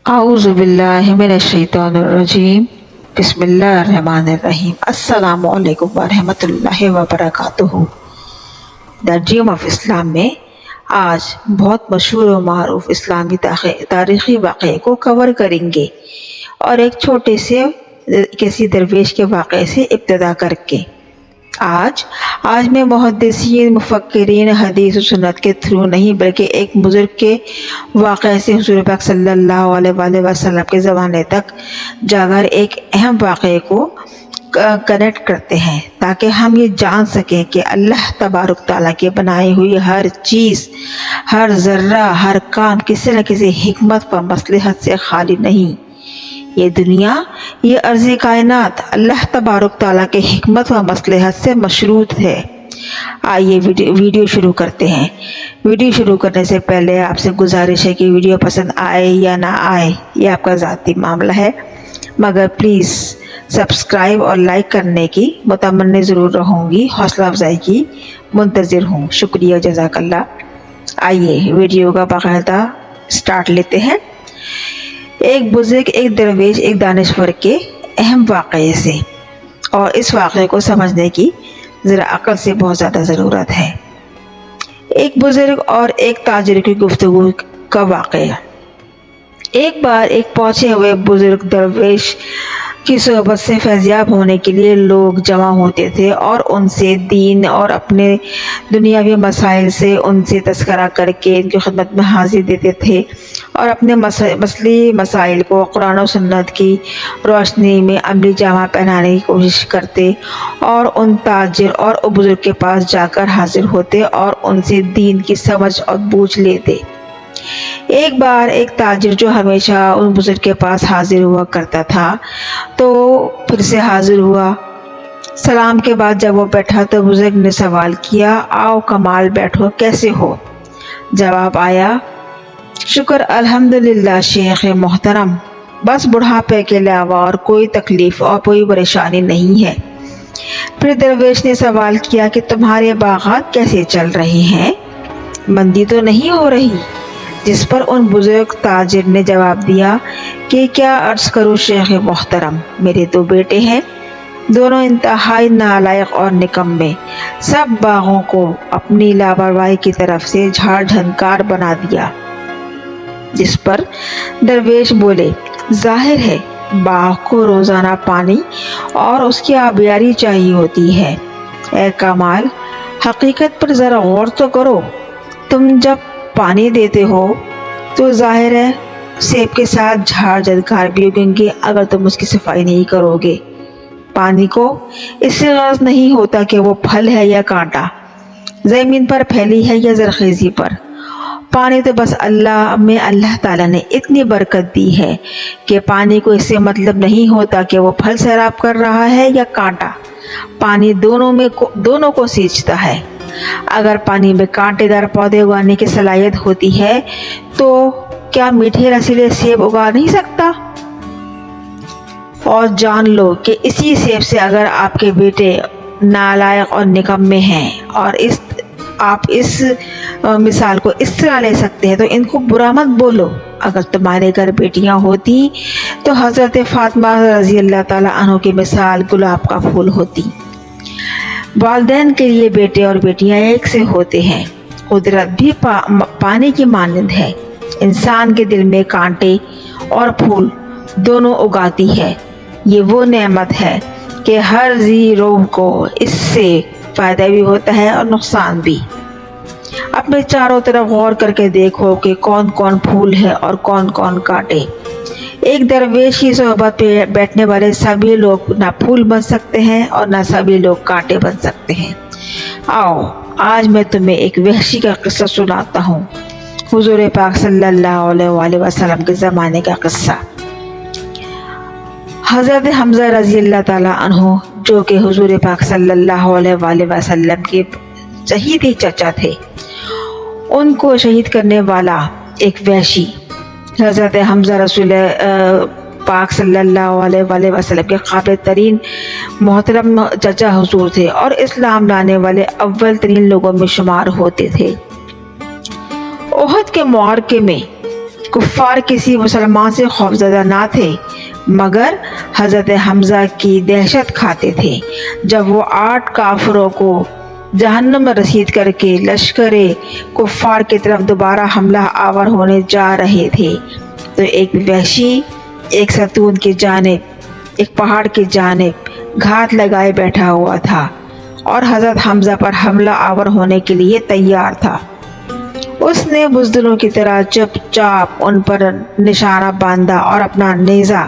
اعوذ باللہ من الشیطان الرجیم بسم اللہ الرحمن الرحیم السلام علیکم ورحمۃ اللہ وبرکاتہ۔ دا ڈریم آف اسلام میں آج بہت مشہور و معروف اسلامی تاریخی واقعے کو کور کریں گے اور ایک چھوٹے سے کسی درویش کے واقعے سے ابتدا کر کے آج میں محدثین مفکرین حدیث و سنت کے تھرو نہیں بلکہ ایک بزرگ کے واقعے سے حضور پاک صلی اللہ علیہ وآلہ وسلم کے زمانے تک جا کر ایک اہم واقعے کو کنیکٹ کرتے ہیں تاکہ ہم یہ جان سکیں کہ اللہ تبارک تعالیٰ کے بنائی ہوئی ہر چیز، ہر ذرہ، ہر کام کسی نہ کسی حکمت و مصلحت سے خالی نہیں۔ یہ دنیا، یہ عرضی کائنات اللہ تبارک تعالیٰ کے حکمت و مصلحت سے مشروط ہے۔ آئیے ویڈیو شروع کرتے ہیں۔ ویڈیو شروع کرنے سے پہلے آپ سے گزارش ہے کہ ویڈیو پسند آئے یا نہ آئے یہ آپ کا ذاتی معاملہ ہے، مگر پلیز سبسکرائب اور لائک کرنے کی متمنی ضرور رہوں گی، حوصلہ افزائی کی منتظر ہوں۔ شکریہ، جزاک اللہ۔ آئیے ویڈیو کا باقاعدہ سٹارٹ لیتے ہیں۔ ایک بزرگ، ایک درویش، ایک دانشور کے اہم واقعے سے، اور اس واقعے کو سمجھنے کی ذرا عقل سے بہت زیادہ ضرورت ہے۔ ایک بزرگ اور ایک تاجر کی گفتگو کا واقعہ۔ ایک بار ایک پہنچے ہوئے بزرگ درویش کی صحبت سے فیضیاب ہونے کے لیے لوگ جمع ہوتے تھے اور ان سے دین اور اپنے دنیاوی مسائل سے ان سے تذکرہ کر کے ان کی خدمت میں حاضر دیتے تھے اور اپنے مسئلے مسائل کو قرآن و سنت کی روشنی میں عملی جامہ پہنانے کی کوشش کرتے اور ان تاجر اور بزرگ کے پاس جا کر حاضر ہوتے اور ان سے دین کی سمجھ اور بوجھ لیتے۔ ایک بار ایک تاجر جو ہمیشہ ان بزرگ کے پاس حاضر ہوا کرتا تھا تو پھر سے حاضر ہوا۔ سلام کے بعد جب وہ بیٹھا تو بزرگ نے سوال کیا، آؤ کمال بیٹھو، کیسے ہو؟ جواب آیا، شکر الحمدللہ شیخ محترم، بس بڑھاپے کے علاوہ اور کوئی تکلیف اور کوئی پریشانی نہیں ہے۔ پھر درویش نے سوال کیا کہ تمہارے باغات کیسے چل رہے ہیں؟ مندی تو نہیں ہو رہی؟ جس پر ان بزرگ تاجر نے جواب دیا کہ کیا عرض کروں شیخ محترم، میرے دو بیٹے ہیں، دونوں انتہائی نالائق اور نکمے، سب باغوں کو اپنی لاپرواہی کی طرف سے جھاڑ جھنکار بنا دیا۔ جس پر درویش بولے، ظاہر ہے باغ کو روزانہ پانی اور اس کی آبیاری چاہیے ہوتی ہے۔ اے کمال، حقیقت پر ذرا غور تو کرو، تم جب پانی دیتے ہو تو ظاہر ہے سیب کے ساتھ جھاڑ جھنکار بھی اگیں گے اگر تم اس کی صفائی نہیں کرو گے۔ پانی کو اس سے غرض نہیں ہوتا کہ وہ پھل ہے یا کانٹا، زمین پر پھیلی ہے یا زرخیزی پر۔ پانی تو بس اللہ تعالیٰ نے اتنی برکت دی ہے کہ پانی کو اس سے مطلب نہیں ہوتا کہ وہ پھل سیراب کر رہا ہے یا کانٹا، پانی دونوں کو سینچتا ہے۔ اگر پانی میں کانٹے دار پودے اگانے کی صلاحیت ہوتی ہے تو کیا میٹھے رسیلے سیب اگا نہیں سکتا؟ اور جان لو کہ اسی سیب سے اگر آپ کے بیٹے نالائق اور نکمے ہیں اور آپ اس مثال کو اس طرح لے سکتے ہیں تو ان کو برا مت بولو۔ اگر تمہارے گھر بیٹیاں ہوتی تو حضرت فاطمہ رضی اللہ تعالیٰ عنہ کی مثال گلاب کا پھول ہوتی۔ والدین کے لیے بیٹے اور بیٹیاں ایک سے ہوتے ہیں۔ قدرت بھی پانی کی مانند ہے، انسان کے دل میں کانٹے اور پھول دونوں اگاتی ہے۔ یہ وہ نعمت ہے کہ ہر ذی روح کو اس سے فائدہ بھی ہوتا ہے اور نقصان بھی۔ اپنے چاروں طرف غور کر کے دیکھو کہ کون کون پھول ہے اور کون کون کانٹے۔ ایک درویش کی صحبت پہ بیٹھنے والے سبھی لوگ نہ پھول بن سکتے ہیں اور نہ سبھی لوگ کانٹے بن سکتے ہیں۔ آؤ آج میں تمہیں ایک وحشی کا قصہ سناتا ہوں، حضور پاک صلی اللہ علیہ وآلہ وسلم کے زمانے کا قصہ۔ حضرت حمزہ رضی اللہ تعالیٰ عنہ جو کہ حضور پاک صلی اللہ علیہ وآلہ وسلم کے شہیدی چچا تھے، ان کو شہید کرنے والا ایک وحشی حضرت حمزہ رسول پاک صلی اللہ علیہ وآلہ وسلم کے قابل ترین محترم چچا حضور تھے اور اسلام لانے والے اول ترین لوگوں میں شمار ہوتے تھے۔ احد کے معرکے میں کفار کسی مسلمان سے خوفزدہ نہ تھے مگر حضرت حمزہ کی دہشت کھاتے تھے۔ جب وہ 8 کافروں کو جہنم میں رسید کر کے لشکر کفار کی طرف دوبارہ حملہ آور ہونے جا رہے تھے تو ایک وحشی ایک ستون کی جانب، ایک پہاڑ کی جانب گھات لگائے بیٹھا ہوا تھا اور حضرت حمزہ پر حملہ آور ہونے کے لیے تیار تھا۔ اس نے بزدلوں کی طرح چپ چاپ ان پر نشانہ باندھا اور اپنا نیزہ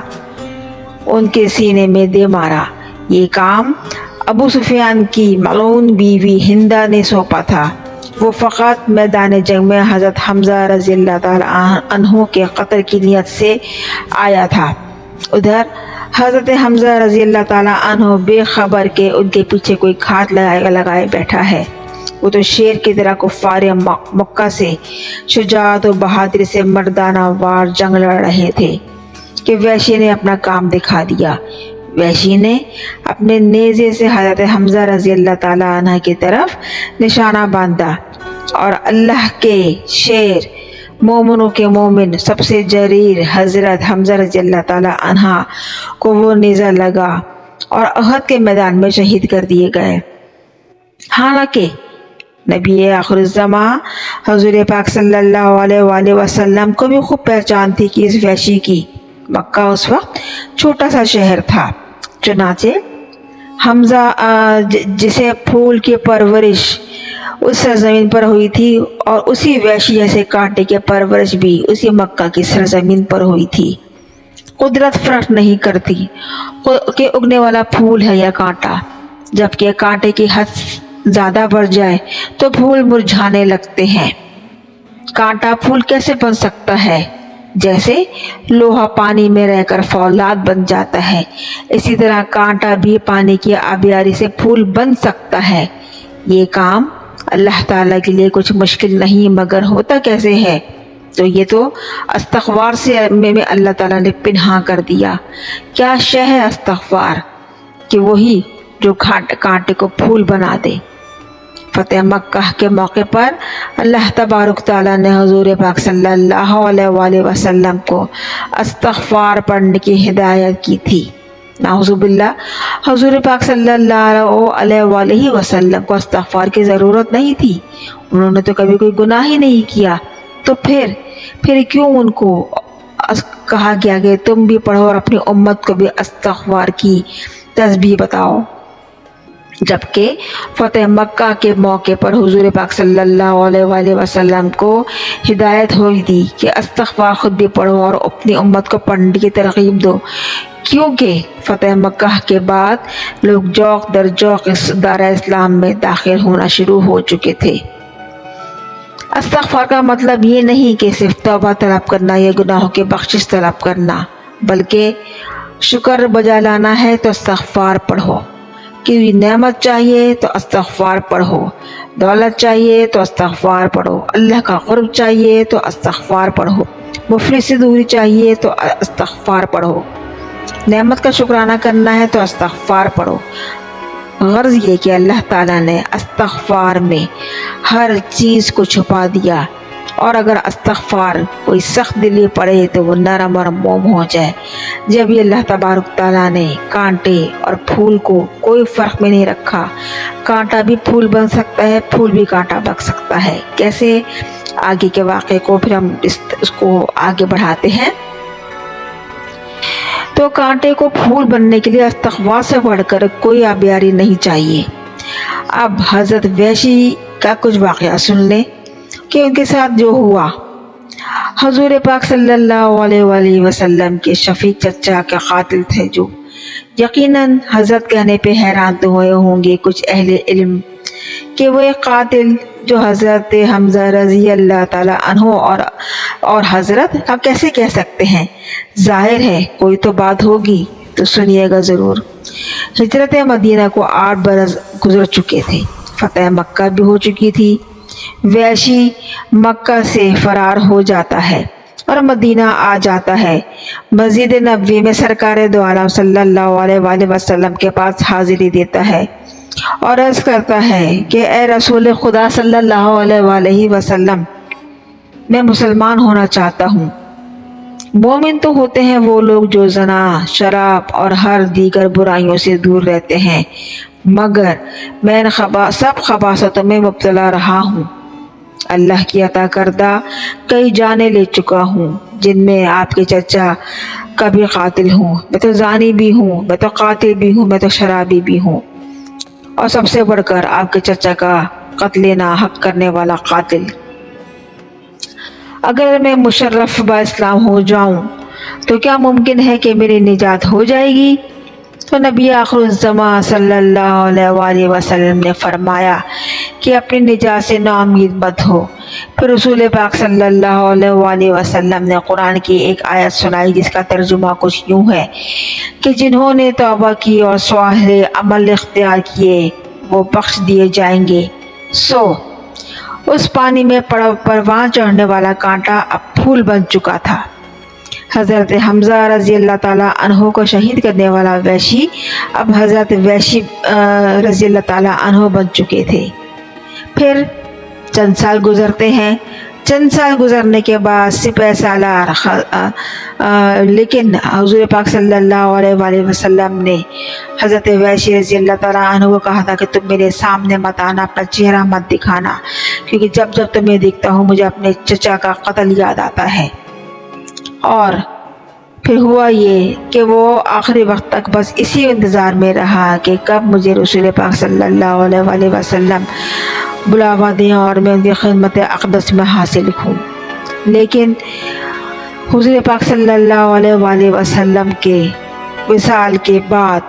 ان کے سینے میں دے مارا۔ یہ کام ابو سفیان کی ملعون بیوی ہندہ نے سونپا تھا۔ وہ فقط میدان جنگ میں حضرت حمزہ رضی اللہ تعالی عنہ کے قتل کی نیت سے آیا تھا۔ ادھر حضرت حمزہ رضی اللہ تعالی عنہ بے خبر کہ ان کے پیچھے کوئی گھات لگائے بیٹھا ہے۔ وہ تو شیر کی طرح کفار مکہ سے شجاعت و بہادری سے مردانہ وار جنگ لڑ رہے تھے کہ وحشی نے اپنا کام دکھا دیا۔ وحشی نے اپنے نیزے سے حضرت حمزہ رضی اللہ تعالی عنہ کی طرف نشانہ باندھا اور اللہ کے شیر، مومنوں کے مومن، سب سے جریر حضرت حمزہ رضی اللہ تعالی عنہ کو وہ نیزہ لگا اور احد کے میدان میں شہید کر دیے گئے۔ حالانکہ نبی آخر الزماں حضور پاک صلی اللہ علیہ وآلہ وسلم کو بھی خوب پہچان تھی کہ اس وحشی کی۔ مکہ اس وقت چھوٹا سا شہر تھا، چنانچہ حمزہ جسے پھول کی پرورش اس سرزمین پر ہوئی تھی اور اسی وحشی جیسے کانٹے کی پرورش بھی اسی مکہ کی سرزمین پر ہوئی تھی۔ قدرت فرق نہیں کرتی کہ اگنے والا پھول ہے یا کانٹا، جبکہ کانٹے کی حد زیادہ بڑھ جائے تو پھول مرجھانے لگتے ہیں۔ کانٹا پھول کیسے بن سکتا ہے؟ جیسے لوہا پانی میں رہ کر فولاد بن جاتا ہے، اسی طرح کانٹا بھی پانی کی آبیاری سے پھول بن سکتا ہے۔ یہ کام اللہ تعالیٰ کے لیے کچھ مشکل نہیں، مگر ہوتا کیسے ہے؟ تو یہ تو استغفار سے میں اللہ تعالیٰ نے پنہا کر دیا۔ کیا شے ہے استغفار کہ وہی جو کانٹے کو پھول بنا دے۔ فتح مکہ کے موقع پر اللہ تبارک تعالیٰ نے حضور پاک صلی اللہ علیہ وآلہ وسلم کو استغفار پڑھنے کی ہدایت کی تھی۔ نعوذ باللہ، حضور پاک صلی اللہ علیہ وآلہ وسلم کو استغفار کی ضرورت نہیں تھی، انہوں نے تو کبھی کوئی گناہ ہی نہیں کیا، تو پھر کیوں ان کو کہا گیا کہ تم بھی پڑھو اور اپنی امت کو بھی استغفار کی تسبیح بتاؤ؟ جبکہ فتح مکہ کے موقع پر حضور پاک صلی اللہ علیہ وآلہ وسلم کو ہدایت ہوئی تھی کہ استغفار خود بھی پڑھو اور اپنی امت کو پڑھنے کی ترغیب دو، کیونکہ فتح مکہ کے بعد لوگ جوق در جوق اس دائرہ اسلام میں داخل ہونا شروع ہو چکے تھے۔ استغفار کا مطلب یہ نہیں کہ صرف توبہ طلب کرنا یا گناہوں کی بخشش طلب کرنا، بلکہ شکر بجا لانا ہے تو استغفار پڑھو۔ کہ نعمت چاہیے تو استغفار پڑھو، دولت چاہیے تو استغفار پڑھو، اللہ کا قرب چاہیے تو استغفار پڑھو، مفلس سے دوری چاہیے تو استغفار پڑھو، نعمت کا شکرانہ کرنا ہے تو استغفار پڑھو۔ غرض یہ کہ اللہ تعالیٰ نے استغفار میں ہر چیز کو چھپا دیا، اور اگر استغفار کوئی سخت دلی پڑے تو وہ نرم اور موم ہو جائے۔ جب یہ اللہ تبارک تعالیٰ نے کانٹے اور پھول کو کوئی فرق میں نہیں رکھا، کانٹا بھی پھول بن سکتا ہے، پھول بھی کانٹا بن سکتا ہے۔ کیسے؟ آگے کے واقعے کو پھر ہم اس کو آگے بڑھاتے ہیں۔ تو کانٹے کو پھول بننے کے لیے استغفار سے بڑھ کر کوئی آبیاری نہیں چاہیے۔ اب حضرت وحشی کا کچھ واقعہ سن لیں کہ ان کے ساتھ جو ہوا۔ حضور پاک صلی اللہ علیہ وآلہ وسلم کے شفیق چچا کے قاتل تھے، جو یقیناً حضرت کہنے پہ حیران تو ہوئے ہوں گے کچھ اہل علم کہ وہ ایک قاتل جو حضرت حمزہ رضی اللہ تعالی عنہ اور حضرت ہم کیسے کہہ سکتے ہیں؟ ظاہر ہے کوئی تو بات ہوگی، تو سنیے گا ضرور۔ ہجرت مدینہ کو 8 برس گزر چکے تھے، فتح مکہ بھی ہو چکی تھی۔ وحشی مکہ سے فرار ہو جاتا ہے اور مدینہ آ جاتا ہے، مسجد نبوی میں سرکار دو عالم صلی اللہ علیہ وآلہ وسلم کے پاس حاضری دیتا ہے اور عرض کرتا ہے کہ اے رسول خدا صلی اللہ علیہ وآلہ وسلم، میں مسلمان ہونا چاہتا ہوں۔ مومن تو ہوتے ہیں وہ لوگ جو زنا، شراب اور ہر دیگر برائیوں سے دور رہتے ہیں، مگر میں سب خباثتوں میں مبتلا رہا ہوں۔ اللہ کی عطا کردہ کئی جانیں لے چکا ہوں، جن میں آپ کے چچا کا بھی قاتل ہوں۔ میں تو زانی بھی ہوں، میں تو قاتل بھی ہوں، میں تو شرابی بھی ہوں، اور سب سے بڑھ کر آپ کے چچا کا قتل ناحق کرنے والا قاتل۔ اگر میں مشرف با اسلام ہو جاؤں تو کیا ممکن ہے کہ میری نجات ہو جائے گی؟ تو نبی آخر الزماں صلی اللہ علیہ وآلہ وسلم نے فرمایا کہ اپنی نجات سے نا امید مت ہو۔ پھر رسول پاک صلی اللہ علیہ وآلہ وسلم نے قرآن کی ایک آیت سنائی جس کا ترجمہ کچھ یوں ہے کہ جنہوں نے توبہ کی اور صالح عمل اختیار کیے وہ بخش دیے جائیں گے۔ اس پانی میں پروان چڑھنے والا کانٹا اب پھول بن چکا تھا۔ حضرت حمزہ رضی اللہ تعالیٰ عنہ کو شہید کرنے والا وحشی اب حضرت وحشی رضی اللہ تعالیٰ عنہ بن چکے تھے۔ پھر چند سال گزرتے ہیں۔ چند سال گزرنے کے بعد سپہ سالار لیکن حضور پاک صلی اللہ علیہ وآلہ وسلم نے حضرت وحشی رضی اللہ تعالیٰ عنہ کو کہا تھا کہ تم میرے سامنے مت آنا، اپنا چہرہ مت دکھانا، کیونکہ جب جب تمہیں دیکھتا ہوں مجھے اپنے چچا کا قتل یاد آتا ہے۔ اور پھر ہوا یہ کہ وہ آخری وقت تک بس اسی انتظار میں رہا کہ کب مجھے رسول پاک صلی اللہ علیہ وآلہ وسلم بلاوا دیں اور میں ان کی خدمت اقدس میں حاصل ہوں۔ لیکن حضور پاک صلی اللہ علیہ وآلہ وسلم کے وصال کے بعد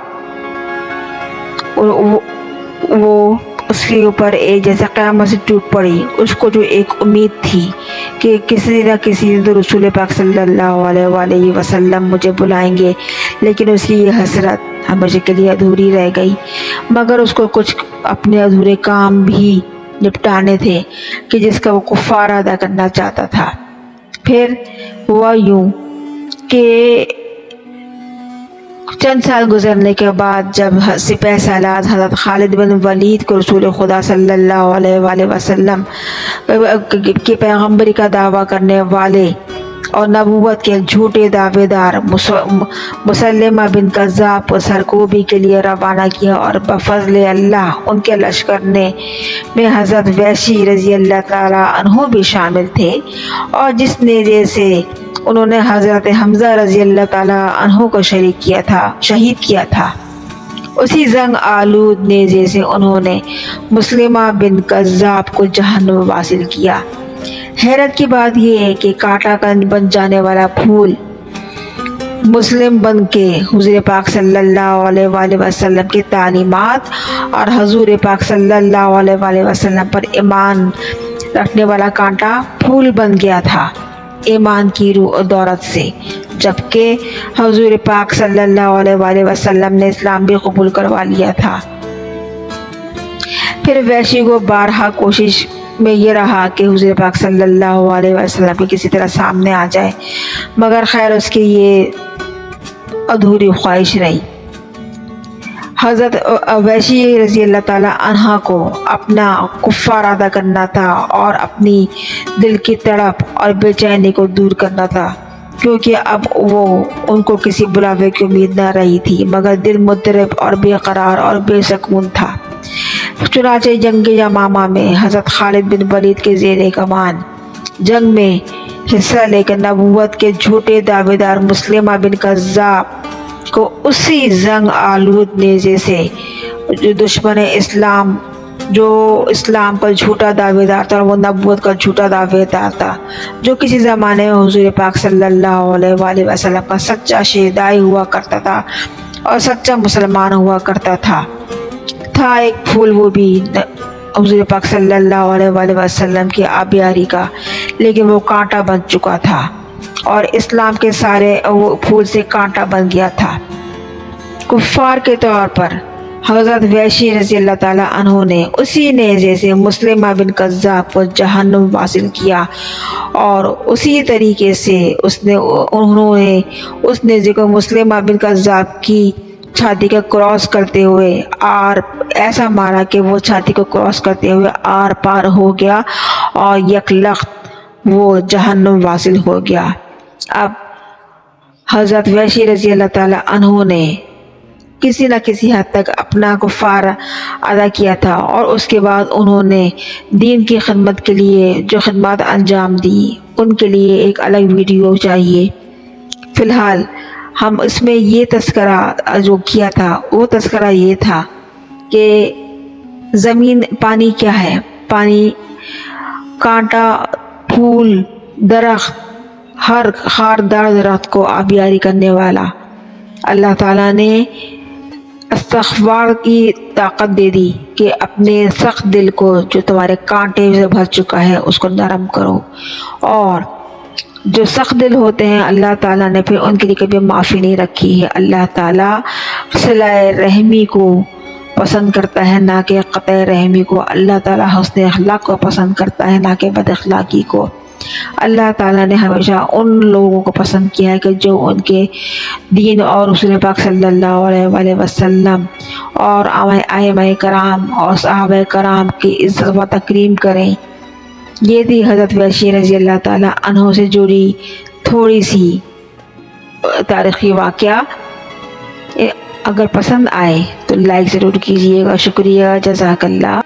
وہ اس کے اوپر ایک جیسے قیامت سے ٹوٹ پڑی۔ اس کو جو ایک امید تھی کہ کسی نہ کسی دن رسول پاک صلی اللہ علیہ وآلہ وسلم مجھے بلائیں گے، لیکن اس کی یہ حسرت ہمیشہ کے لیے ادھوری رہ گئی۔ مگر اس کو کچھ اپنے ادھورے کام بھی نپٹانے تھے کہ جس کا وہ کفارہ ادا کرنا چاہتا تھا۔ پھر ہوا یوں کہ چند سال گزرنے کے بعد جب سپہ سالار حضرت خالد بن ولید کو رسول خدا صلی اللہ علیہ وآلہ وسلم کی پیغمبری کا دعویٰ کرنے والے اور نبوت کے جھوٹے دعوے دار مسلمہ بن کذاب کو سرکوبی کے لیے روانہ کیا، اور بفضل اللہ ان کے لشکر میں حضرت وحشی رضی اللہ تعالیٰ عنہ بھی شامل تھے، اور جس نیزے سے انہوں نے حضرت حمزہ رضی اللہ تعالیٰ عنہ کو شہید کیا تھا، اسی زنگ آلود نیزے سے انہوں نے مسلمہ بن کذاب کو جہنم واصل کیا۔ حیرت کی بات یہ ہے کہ کانٹا بن جانے والا پھول مسلم بن کے حضور پاک صلی اللہ علیہ وآلہ وسلم کی تعلیمات اور حضور پاک صلی اللہ علیہ وآلہ وسلم پر ایمان رکھنے والا کانٹا پھول بن گیا تھا ایمان کی روح و دولت سے، جبکہ حضور پاک صلی اللہ علیہ وآلہ وسلم نے اسلام بھی قبول کروا لیا تھا۔ پھر وحشی کو بارہا کوشش میں یہ رہا کہ حضور پاک صلی اللہ علیہ وسلم کی کسی طرح سامنے آ جائے، مگر خیر اس کی یہ ادھوری خواہش رہی۔ حضرت وحشی رضی اللہ تعالیٰ عنہ کو اپنا کفار ادا کرنا تھا اور اپنی دل کی تڑپ اور بے چینی کو دور کرنا تھا، کیونکہ اب وہ ان کو کسی بلاوے کی امید نہ رہی تھی، مگر دل مضطرب اور بے قرار اور بے سکون تھا۔ چنانچہ جنگ یمامہ میں حضرت خالد بن ولید کے زیر کمان جنگ میں حصہ لے کر نبوت کے جھوٹے دعوے دار مسلمہ بن کذاب کو اسی زنگ آلود نیزے سے جو دشمن اسلام، جو اسلام کا جھوٹا دعوے دار تھا اور وہ نبوت کا جھوٹا دعوے دار تھا، جو کسی زمانے میں حضور پاک صلی اللہ علیہ وآلہ وسلم کا سچا شہدائی ہوا کرتا تھا اور سچا مسلمان ہوا کرتا تھا ایک پھول، وہ بھی حضور پاک صلی اللہ علیہ وآلہ وسلم کی آبیاری کا، لیکن وہ کانٹا بن چکا تھا اور اسلام کے سارے وہ پھول سے کانٹا بن گیا تھا۔ کفار کے طور پر حضرت وحشی رضی اللہ تعالیٰ عنہ نے اسی نیزے سے مسلمہ بن کذاب کو جہنم واصل کیا، اور اسی طریقے سے انہوں نے اس نیزے کو مسلمہ بن کذاب کی چھاتی کا کراس کرتے ہوئے ایسا مارا کہ وہ چھاتی کو کراس کرتے ہوئے آر پار ہو گیا اور یک لخت وہ جہنم واصل ہو گیا۔ اب حضرت ویشی رضی اللہ تعالیٰ عنہ نے کسی نہ کسی حد تک اپنا کفار ادا کیا تھا، اور اس کے بعد انہوں نے دین کی خدمت کے لیے جو خدمات انجام دی ان کے لیے ایک الگ ویڈیو چاہیے۔ فی الحال ہم اس میں یہ تذکرہ جو کیا تھا وہ تذکرہ یہ تھا کہ زمین پانی کیا ہے۔ پانی کانٹا، پھول، درخت، ہر خاردار درخت کو آبیاری کرنے والا اللہ تعالیٰ نے استغفار کی طاقت دے دی کہ اپنے سخت دل کو جو تمہارے کانٹے سے بھر چکا ہے اس کو نرم کرو، اور جو سخت دل ہوتے ہیں اللہ تعالیٰ نے پھر ان کے لیے کبھی معافی نہیں رکھی ہے۔ اللہ تعالیٰ صلہ رحمی کو پسند کرتا ہے نہ کہ قطع رحمی کو۔ اللہ تعالیٰ حسن اخلاق کو پسند کرتا ہے نہ کہ بد اخلاقی کو۔ اللہ تعالیٰ نے ہمیشہ ان لوگوں کو پسند کیا ہے کہ جو ان کے دین اور رسول پاک صلی اللہ علیہ وآلہ وسلم اور ائمہ کرام اور صحابہ کرام کی عزت و تکریم کریں۔ یہ تھی حضرت ویشی رضی اللہ تعالیٰ عنہ سے جڑی تھوڑی سی تاریخی واقعہ۔ اگر پسند آئے تو لائک ضرور کیجیے گا۔ شکریہ، جزاک اللہ۔